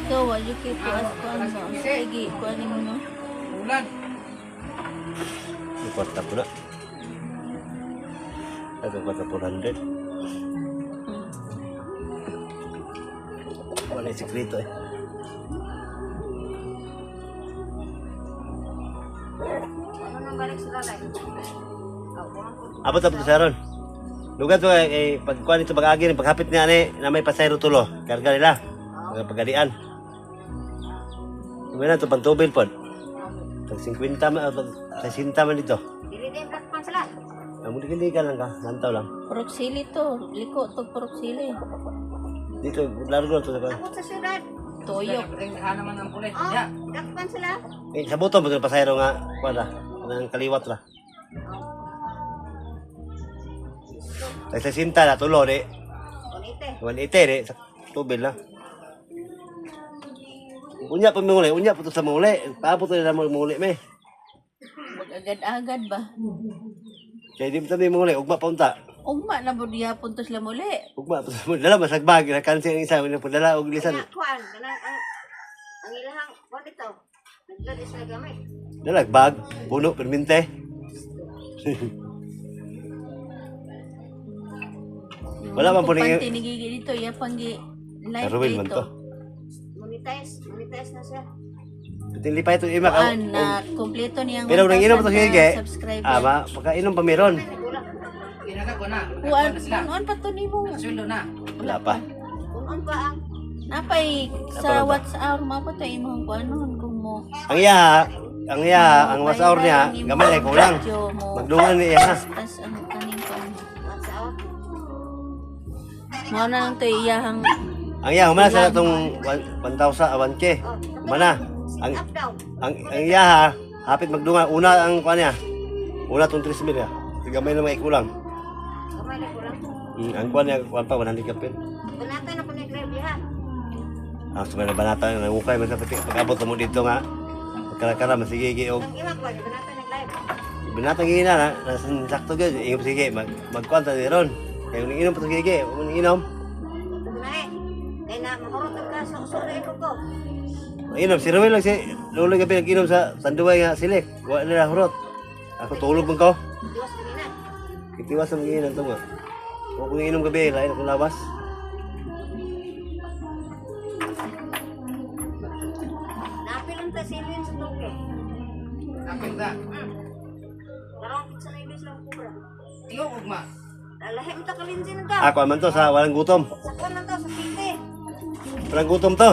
Ikaw, wala kay ko as kuan ba? Sige, kuan mo no. Ulan. Kwarta po na. Ito kwarta 400. Wala yung sekreto eh. Ano nang balik sa lalay? Apa tapos sa ron? Lugar to eh pagkuan ito pag-agi paghapit nga ni na may pasayro tulo. Karga nila. Mga pagadian. Kumana to pantubil pod. Tag 50 man o 60 man dito. Dili din platpan sila. Amo di ka lang ka, lantaw lang. Proxili to, liko to proxili. Dito largo to ka. Ako sa syudad. Tuyok. Tingnan naman ang pulis. Oh, Ya. platpan sila. Eh sa buto mo pasayro nga kuan nang kaliwat ra. Tag 60 na tulo di. Bonite. 180 di sa tubil na. Unya pa muli, unya po to sa muli. Paabot na muli me. Agad-agad ba? Kaya di mo tabi muli, ugma pa unta. Ugma na mo diya puntos la muli. Ugma pa sa muli. Dala masagbag, nakansin ang isa, wala po dala og lisan. Kaya kuan, kanang ang ilahang kuan dito. Naglad is na gamay. Dala bag, puno, perminte. Wala man po Panti ni nigigi dito, ya panggi live Karuwin man to. dito. Monetize na siya. Tinli pa ito ima ka. Kuan na kompleto niyang Pero nang inom to sige. subscriber. Ama, pagkainom pa meron. Inaga ko na. Kuan, Na sila. kuan pa to nimo. Nakasweldo na. Wala pa. Kung ang ba ang Napay Apa sa ba? WhatsApp mo pa tayo imong kuanon kung mo. Ang iya, ang masaor niya, gamay ay kulang. Magdungan niya ha. Pas ang kaning kuan. asawa. Mao na lang to iyahang Ang iya, humana sa itong 1,000, 1K. Humana. Up down. Ang iya ha, hapit magdungan. Una ang kuan niya. Una itong 3 mil ya. Gamay na mga ikulang. Kamay na kulang. Ang kuan niya, kuan pa, 100 kapin. Banata na po na grabe ha. Ang sumay na banata, nangukay, pag-abot mo dito nga. Magkara-kara, masigigi og Ang iwag ba, banata na live. binatang ina na, nasa sakto gud, ingom sige, magkwanta ni ron. Kaya kung inom pa to sige, kung inom, Kunahe. Kaya na makarot ka sa usura ko ko. inom, si Romel lang si Lolo gabi nag-inom sa Sanduay nga silik. Wala nila hurot. Ako tulog man ko. Diwas kanina. Itiwas ang inom to nga. Kung inom gabi, lain akong labas. Napilang ta silin sa toke. Napil ta. Karong sa ibis lang kubra. Tiyo ugma. Lalahi mo ta kalinsin ka. Ako man to sa walang gutom. Sa kuwan lang to, sa titi. Walang gutom to.